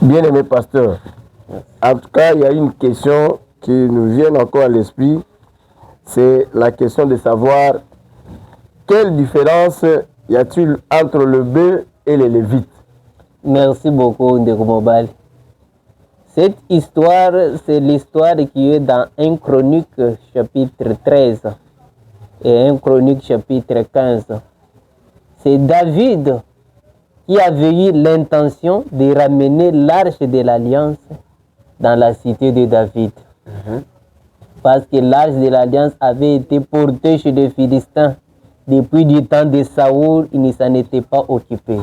Bien-aimé pasteur, en tout cas, il y a une question qui nous vient encore à l'esprit. C'est la question de savoir quelle différence y a-t-il entre le bœuf et les Lévites. Merci beaucoup, Ndeko Mobali. Cette histoire, c'est l'histoire qui est dans 1 Chronique chapitre 13 et 1 Chronique chapitre 15. C'est David qui avait eu l'intention de ramener l'arche de l'Alliance dans la cité de David. Parce que l'arche de l'Alliance avait été portée chez les Philistins. Depuis du temps de Saoul, il ne s'en était pas occupé.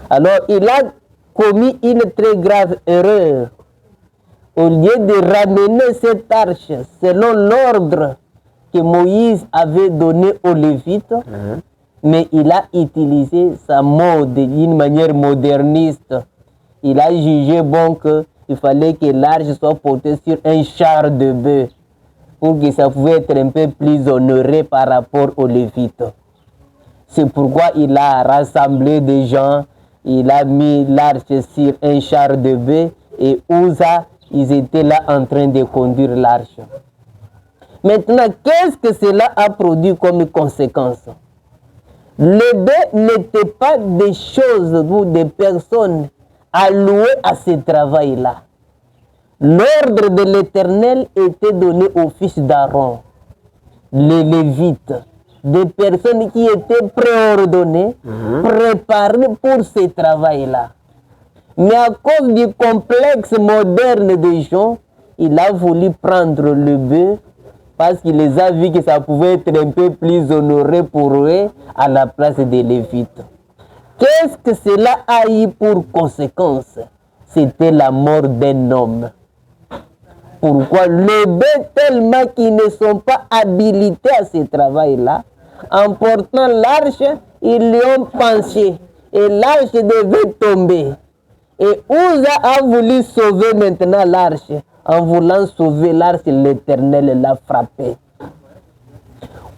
Alors, il a commis une très grave erreur. Au lieu de ramener cette arche selon l'ordre que Moïse avait donné aux Lévites, mais il a utilisé sa mode d'une manière moderniste. Il a jugé bon qu'il fallait que l'arche soit portée sur un char de bœuf pour que ça pouvait être un peu plus honoré par rapport aux Lévites. C'est pourquoi il a rassemblé des gens, il a mis l'arche sur un char de bœuf et Uza, ils étaient là en train de conduire l'arche. Maintenant, qu'est-ce que cela a produit comme conséquence? Les bœufs n'étaient pas des choses ou des personnes allouées à ce travail-là. L'ordre de l'Éternel était donné aux fils d'Aaron, les Lévites, des personnes qui étaient préordonnées, préparées pour ce travail-là. Mais à cause du complexe moderne des gens, il a voulu prendre le bœuf parce qu'il les a vus que ça pouvait être un peu plus honoré pour eux à la place des Lévites. Qu'est-ce que cela a eu pour conséquence? C'était la mort d'un homme. Pourquoi? Les bœufs tellement qu'ils ne sont pas habilités à ce travail-là, en portant l'arche, ils lui ont penché et l'arche devait tomber. Et Uza a voulu sauver maintenant l'arche. En voulant sauver l'arche, l'Éternel l'a frappé.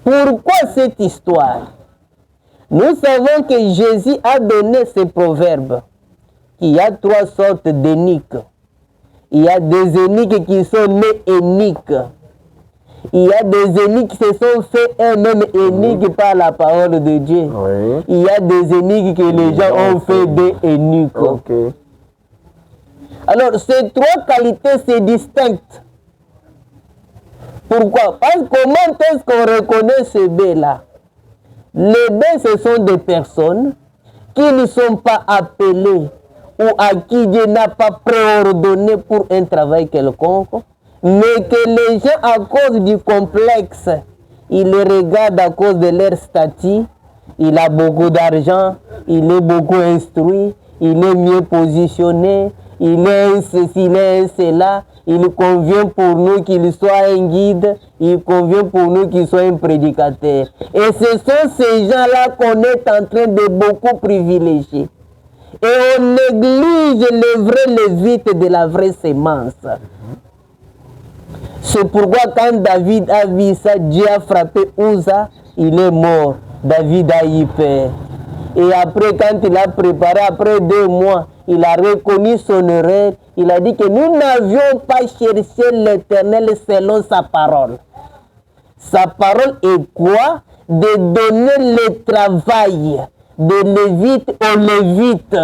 Pourquoi cette histoire? Nous savons que Jésus a donné ce proverbe qu'il y a 3 sortes d'éniques. Il y a des éniques qui sont nés éniques. Il y a des éniques qui se sont fait eux-mêmes éniques par la parole de Dieu. Oui. Il y a des éniques que les gens ont fait des éniques. Okay. Alors, ces 3 qualités, c'est distinct. Pourquoi? Parce que comment est-ce qu'on reconnaît ce bœuf-là? Les bœufs, ce sont des personnes qui ne sont pas appelées ou à qui Dieu n'a pas préordonné pour un travail quelconque, mais que les gens, à cause du complexe, ils les regardent à cause de leur statut. Il a beaucoup d'argent, il est beaucoup instruit, il est mieux positionné, il est ceci, il est cela. Il convient pour nous qu'il soit un guide, il convient pour nous qu'il soit un prédicateur. Et ce sont ces gens-là qu'on est en train de beaucoup privilégier. Et on néglige les vrais lévites de la vraie sémence. C'est pourquoi quand David a vu ça, Dieu a frappé Uza, il est mort. David a eu peur. Et après, quand il a préparé, après 2 mois, il a reconnu son erreur. Il a dit que nous n'avions pas cherché l'Éternel selon sa parole. Sa parole est quoi? De donner le travail de Lévite aux Lévites.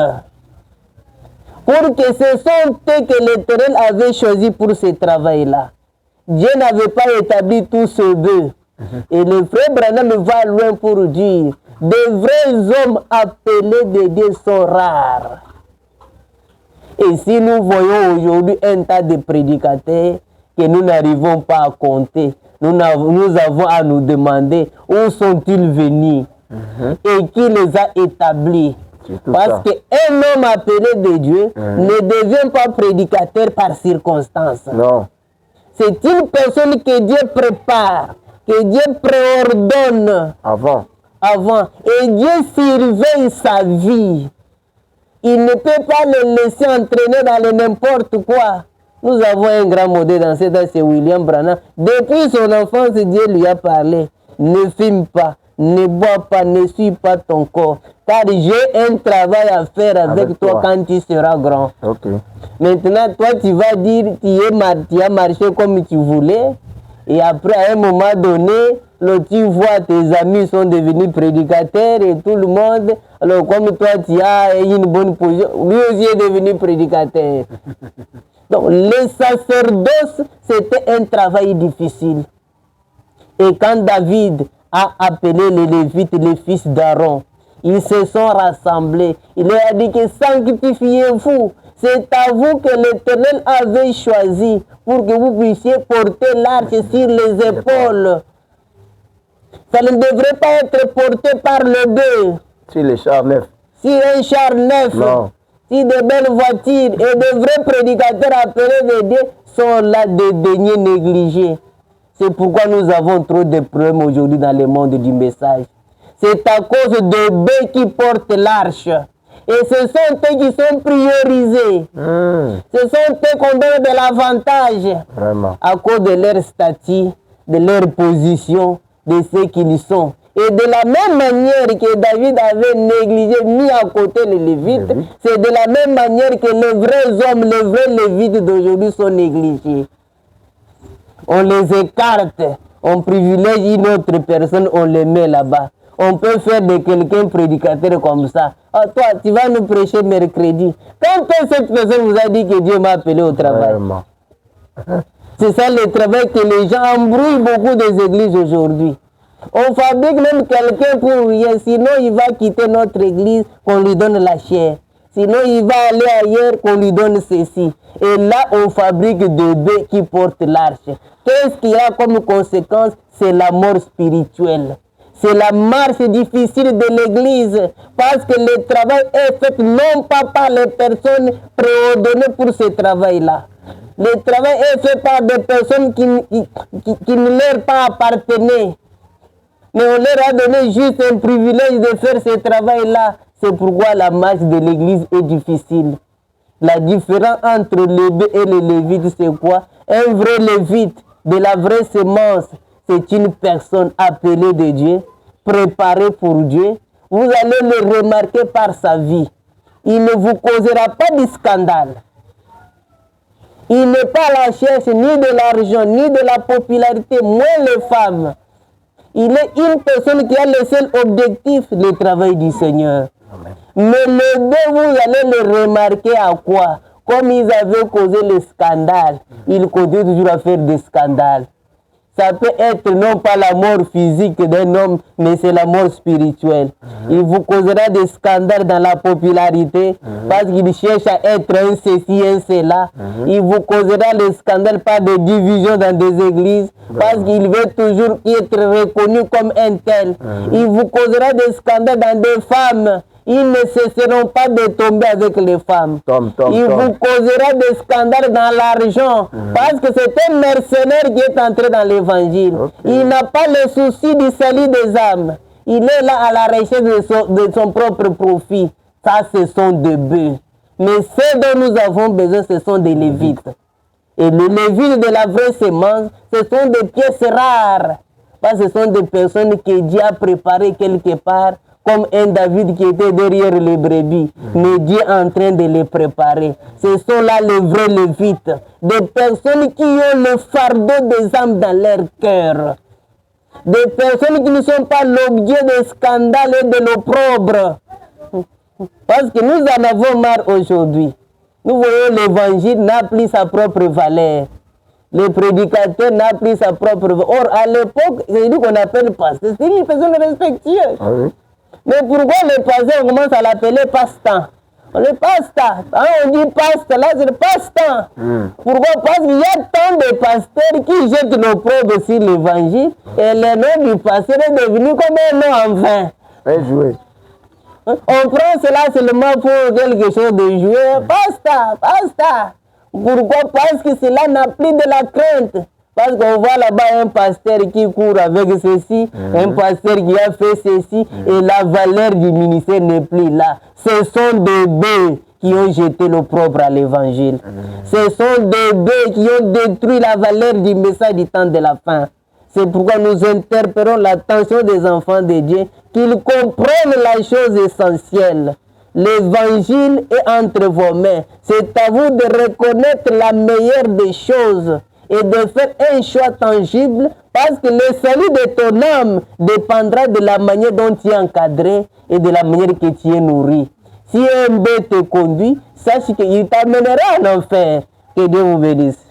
Pour que ce sont eux que l'Éternel avait choisi pour ce travail-là. Dieu n'avait pas établi tout ce bœuf. Et le frère Branham va loin pour dire, des vrais hommes appelés de Dieu sont rares. Et si nous voyons aujourd'hui un tas de prédicateurs que nous n'arrivons pas à compter, nous avons à nous demander où sont-ils venus et qui les a établis. Parce qu'un homme appelé de Dieu ne devient pas prédicateur par circonstance. Non. C'est une personne que Dieu prépare, que Dieu préordonne avant. Et Dieu surveille sa vie. Il ne peut pas le laisser entraîner dans le n'importe quoi. Nous avons un grand modèle dans cette c'est William Branham. Depuis son enfance, Dieu lui a parlé. Ne fume pas, ne bois pas, ne suis pas ton corps, car j'ai un travail à faire avec toi quand tu seras grand. Okay. Maintenant, toi, tu vas dire, tu as marché comme tu voulais, et après, à un moment donné, tu vois, tes amis sont devenus prédicateurs et tout le monde, alors comme toi, tu as une bonne position, lui aussi est devenu prédicateur. Donc, le sacerdoce, c'était un travail difficile. Et quand David a appelé les Lévites, les fils d'Aaron, ils se sont rassemblés. Il leur a dit que sanctifiez-vous. C'est à vous que l'Éternel avait choisi pour que vous puissiez porter l'arche sur les épaules. Ça ne devrait pas être porté par le bœuf. Sur les chars neufs. Sur un char neuf. Non. Si de belles voitures et de vrais prédicateurs appelés de Dieu sont là de daigner négligés. C'est pourquoi nous avons trop de problèmes aujourd'hui dans le monde du message. C'est à cause de bœufs qui portent l'arche. Et ce sont eux qui sont priorisés. Ce sont eux qu'on donne de l'avantage. Vraiment. À cause de leur statut, de leur position, de ce qu'ils sont. Et de la même manière que David avait négligé, mis à côté les Lévites, c'est de la même manière que les vrais hommes, les vrais Lévites d'aujourd'hui sont négligés. On les écarte, on privilégie une autre personne, on les met là-bas. On peut faire de quelqu'un prédicateur comme ça. Ah, toi, tu vas nous prêcher mercredi. Quand cette personne vous a dit que Dieu m'a appelé au travail? Vraiment. C'est ça le travail que les gens embrouillent beaucoup des églises aujourd'hui. On fabrique même quelqu'un pour rien, sinon il va quitter notre église, qu'on lui donne la chair. Sinon il va aller ailleurs, qu'on lui donne ceci. Et là, on fabrique des bœufs qui portent l'arche. Qu'est-ce qu'il y a comme conséquence? C'est la mort spirituelle. C'est la marche difficile de l'église, parce que le travail est fait non pas par les personnes préordonnées pour ce travail-là. Le travail est fait par des personnes qui ne leur pas appartenaient. Mais on leur a donné juste un privilège de faire ce travail-là. C'est pourquoi la marche de l'église est difficile. La différence entre les bœufs et les lévites, c'est quoi? Un vrai lévite, de la vraie sémence, c'est une personne appelée de Dieu, préparée pour Dieu. Vous allez le remarquer par sa vie. Il ne vous causera pas de scandale. Il n'est pas à la recherche ni de l'argent, ni de la popularité, moins les femmes. Il est une personne qui a le seul objectif, le travail du Seigneur. Amen. Mais les deux, vous allez le remarquer à quoi? Comme ils avaient causé le scandale, ils continuent toujours à faire des scandales. Ça peut être non pas la mort physique d'un homme, mais c'est la mort spirituelle. Il vous causera des scandales dans la popularité, parce qu'il cherche à être un ceci, un cela. Il vous causera des scandales par des divisions dans des églises, parce qu'il veut toujours être reconnu comme un tel. Il vous causera des scandales dans des femmes. Ils ne cesseront pas de tomber avec les femmes. Il vous causera des scandales dans l'argent, parce que c'est un mercenaire qui est entré dans l'évangile. Il n'a pas le souci du salut des âmes. Il est là à la recherche de son propre profit. Ça, ce sont des bœufs. Mais ceux dont nous avons besoin, ce sont des lévites. Et les lévites de la vraie sémence, ce sont des pièces rares. Parce que ce sont des personnes que Dieu a préparées quelque part, comme un David qui était derrière les brebis, mais Dieu est en train de les préparer. Ce sont là les vrais lévites, des personnes qui ont le fardeau des âmes dans leur cœur, des personnes qui ne sont pas l'objet de scandales et de l'opprobre. Parce que nous en avons marre aujourd'hui. Nous voyons l'évangile n'a plus sa propre valeur. Le prédicateur n'a plus sa propre valeur. Or, à l'époque, c'est lui qu'on appelle pasteur. C'est une personne respectueuse. Ah oui. Mais pourquoi le pasteur, on commence à l'appeler pasteur? Le pasteur, hein, on dit pasteur, là c'est le pasteur. Pourquoi? Parce qu'il y a tant de pasteurs qui jettent l'opprobre sur l'évangile et le nom du pasteur est devenu comme un nom en vain. Jouer. On prend cela seulement pour quelque chose de jouer. Pasteur. Pourquoi? Parce que cela n'a plus de la crainte. Parce qu'on voit là-bas un pasteur qui court avec ceci, un pasteur qui a fait ceci, et la valeur du ministère n'est plus là. Ce sont des bœufs qui ont jeté l'opprobre à l'évangile. Ce sont des bœufs qui ont détruit la valeur du message du temps de la fin. C'est pourquoi nous interpellons l'attention des enfants de Dieu, qu'ils comprennent la chose essentielle. L'évangile est entre vos mains. C'est à vous de reconnaître la meilleure des choses et de faire un choix tangible, parce que le salut de ton âme dépendra de la manière dont tu es encadré et de la manière que tu es nourri. Si un bête te conduit, sache qu'il t'amènera en enfer. Que Dieu vous bénisse.